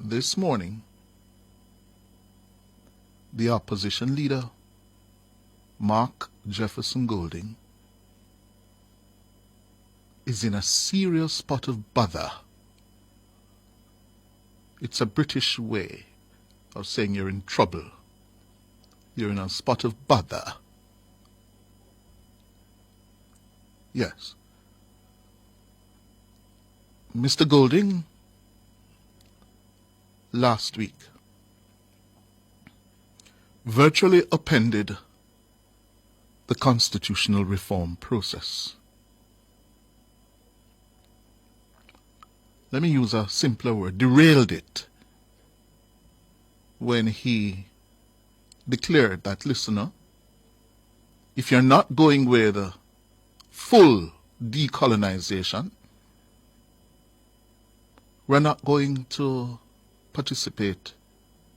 this morning, the opposition leader, Mark Jefferson Golding, is in a serious spot of bother. It's a British way of saying you're in trouble. You're in a spot of bother. Yes. Mr. Golding, last week, virtually upended the constitutional reform process. Let me use a simpler word, derailed it, when he declared that, listener, if you're not going with full decolonization, we're not going to participate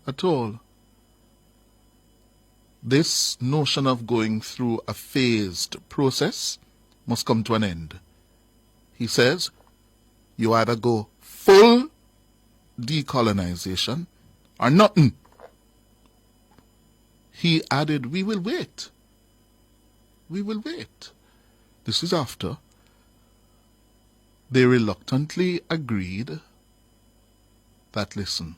at all. This notion of going through a phased process must come to an end. He says, you either go full decolonization or nothing. He added, we will wait. We will wait. This is after they reluctantly agreed that, listen,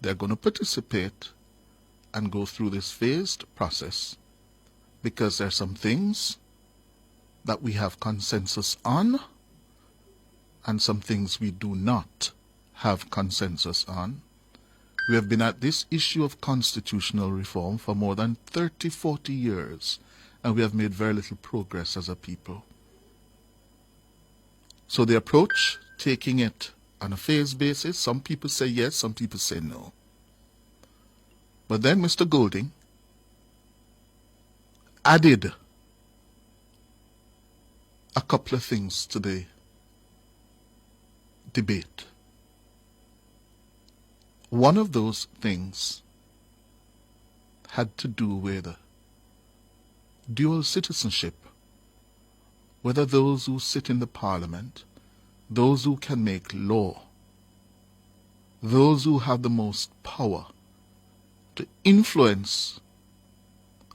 they're going to participate and go through this phased process because there are some things that we have consensus on and some things we do not have consensus on. We have been at this issue of constitutional reform for more than 30, 40 years, and we have made very little progress as a people. So the approach, taking it on a phase basis, some people say yes, some people say no. But then Mr. Golding added a couple of things to the debate. One of those things had to do with dual citizenship, whether those who sit in the parliament, those who can make law, those who have the most power to influence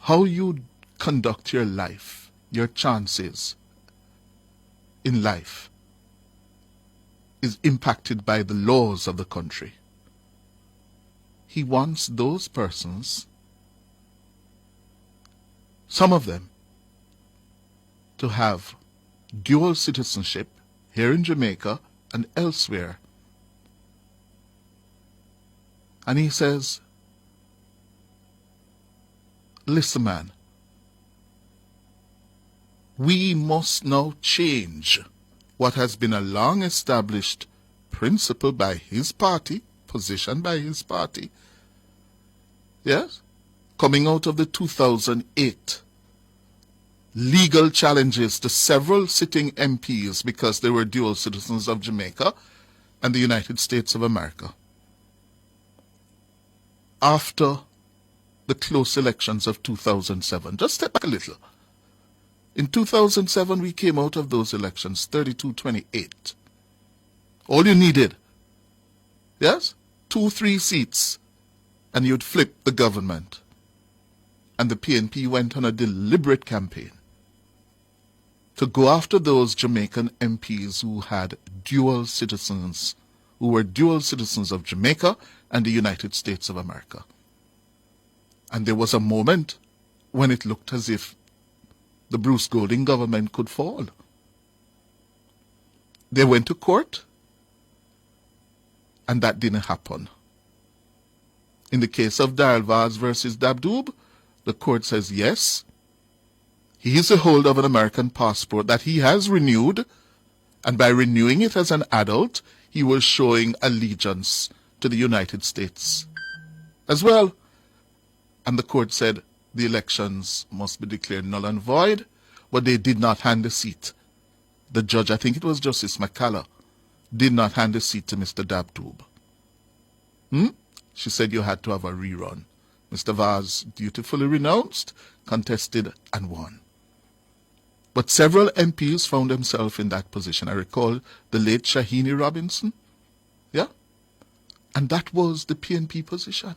how you conduct your life, your chances in life, is impacted by the laws of the country. He wants those persons, some of them, to have dual citizenship here in Jamaica and elsewhere. And he says, listen, man, we must now change what has been a long established principle by his party, position by his party, yes, coming out of the 2008 legal challenges to several sitting MPs because they were dual citizens of Jamaica and the United States of America. After the close elections of 2007, just step back a little. In 2007, we came out of those elections 32-28. All you needed, yes, 2-3 seats, and you'd flip the government. And the PNP went on a deliberate campaign to go after those Jamaican MPs who had dual citizens, who were dual citizens of Jamaica and the United States of America. And there was a moment when it looked as if the Bruce Golding government could fall. They went to court, and that didn't happen. In the case of Darrell Vaz versus Dabdoob, the court says yes, he is the holder of an American passport that he has renewed, and by renewing it as an adult, he was showing allegiance to the United States as well. And the court said the elections must be declared null and void, but they did not hand the seat. The judge, I think it was Justice McCullough, did not hand the seat to Mr. Dabdoob. She said you had to have a rerun. Mr. Vaz dutifully renounced, contested, and won. But several MPs found themselves in that position. I recall the late Shahini Robinson, yeah, And that was the PNP position.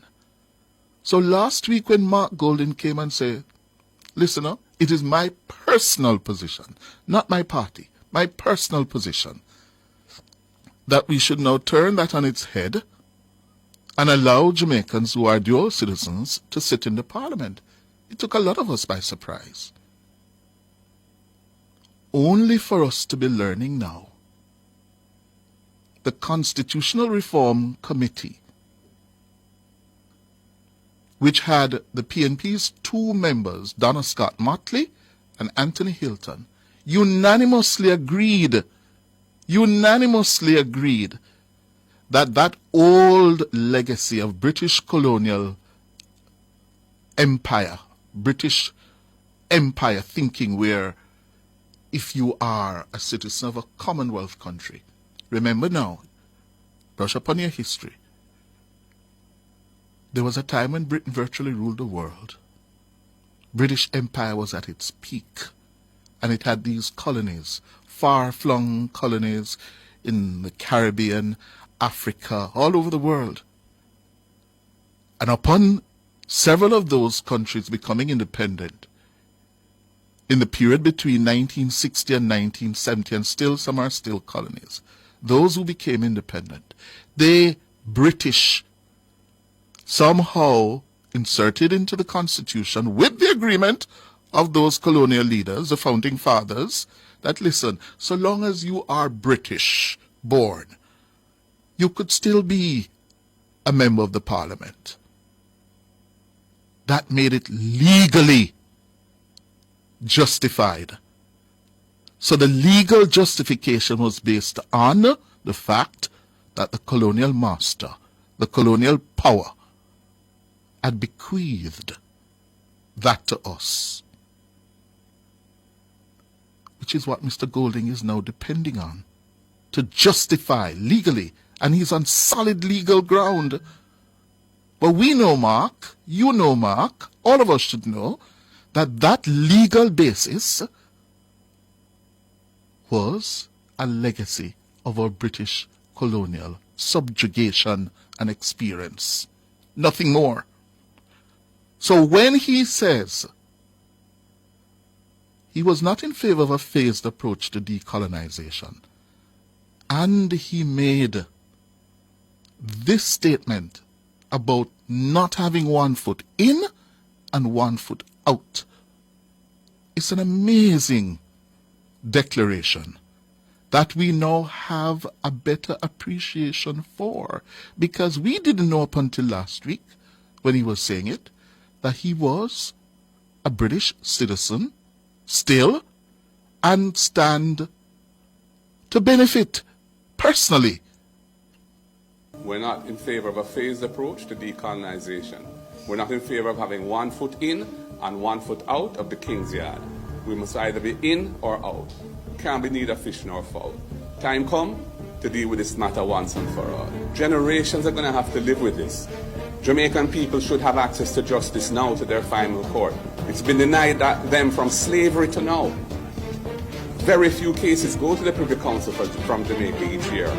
So last week when Mark Golding came and said, listen up, it is my personal position, not my party, my personal position, that we should now turn that on its head and allow Jamaicans who are dual citizens to sit in the parliament. It took a lot of us by surprise. Only for us to be learning now. The Constitutional Reform Committee, which had the PNP's two members, Donna Scott Motley and Anthony Hilton, unanimously agreed that that old legacy of British colonial empire, British empire thinking where if you are a citizen of a Commonwealth country, remember now, brush up on your history, there was a time when Britain virtually ruled the world. British Empire was at its peak, and it had these colonies, far-flung colonies in the Caribbean, Africa, all over the world. And upon several of those countries becoming independent, in the period between 1960 and 1970, and still some are still colonies, those who became independent, they, British, somehow inserted into the Constitution with the agreement of those colonial leaders, the founding fathers, that listen, so long as you are British born, you could still be a member of the parliament. That made it legally justified. So the legal justification was based on the fact that the colonial master, the colonial power, had bequeathed that to us, which is what Mr. Golding is now depending on to justify legally, and he's on solid legal ground. But we know, Mark, you know, Mark, all of us should know that that legal basis was a legacy of our British colonial subjugation and experience. Nothing more. So when he says he was not in favor of a phased approach to decolonization, and he made this statement about not having one foot in and one foot out, it's an amazing declaration that we now have a better appreciation for, because we didn't know up until last week when he was saying it that he was a British citizen still and stand to benefit personally. We're not in favor of a phased approach to decolonization. We're not in favor of having 1 foot in and 1 foot out of the King's Yard. We must either be in or out. Can't be neither fish nor fowl. Time come to deal with this matter once and for all. Generations are going to have to live with this. Jamaican people should have access to justice now, to their final court. It's been denied them from slavery to now. Very few cases go to the Privy Council from Jamaica each year.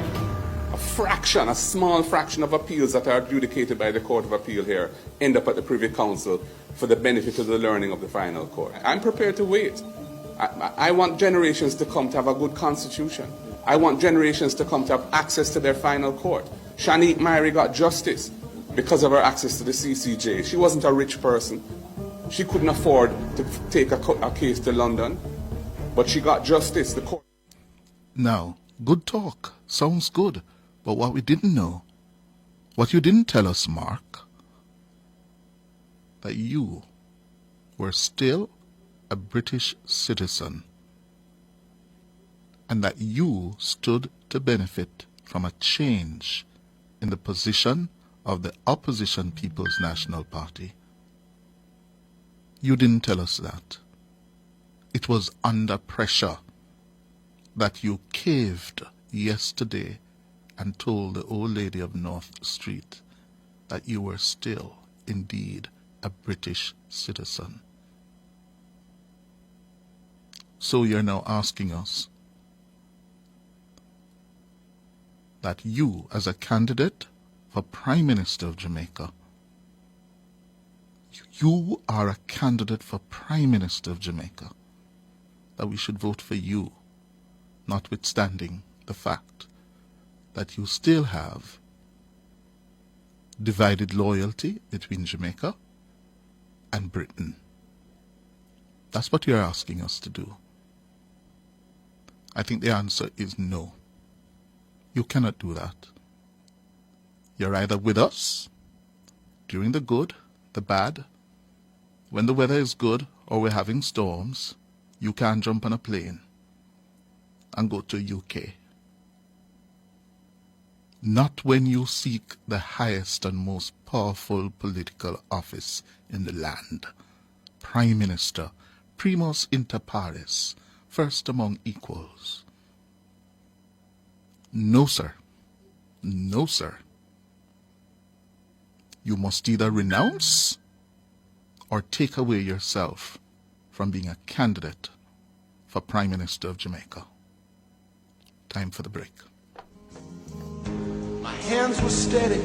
A small fraction of appeals that are adjudicated by the Court of Appeal here end up at the Privy Council for the benefit of the learning of the final court. I'm prepared to wait. I want generations to come to have a good constitution. I want generations to come to have access to their final court. Shanique Myrie got justice because of her access to the CCJ. She wasn't a rich person. She couldn't afford to take a case to London, but she got justice. The court. Now, good talk. Sounds good. But what we didn't know, what you didn't tell us, Mark, that you were still a British citizen and that you stood to benefit from a change in the position of the opposition People's National Party. You didn't tell us that. It was under pressure that you caved yesterday and told the old lady of North Street that you were still, indeed, a British citizen. So you're now asking us that you, as a candidate for Prime Minister of Jamaica. You are a candidate for Prime Minister of Jamaica. That we should vote for you, notwithstanding the fact that you still have divided loyalty between Jamaica and Britain. That's what you're asking us to do. I think the answer is no. You cannot do that. You're either with us during the good, the bad. When the weather is good or we're having storms, you can't jump on a plane and go to UK. Not when you seek the highest and most powerful political office in the land. Prime Minister, primus inter pares, first among equals. No, sir. No, sir. You must either renounce or take away yourself from being a candidate for Prime Minister of Jamaica. Time for the break. My hands were steady.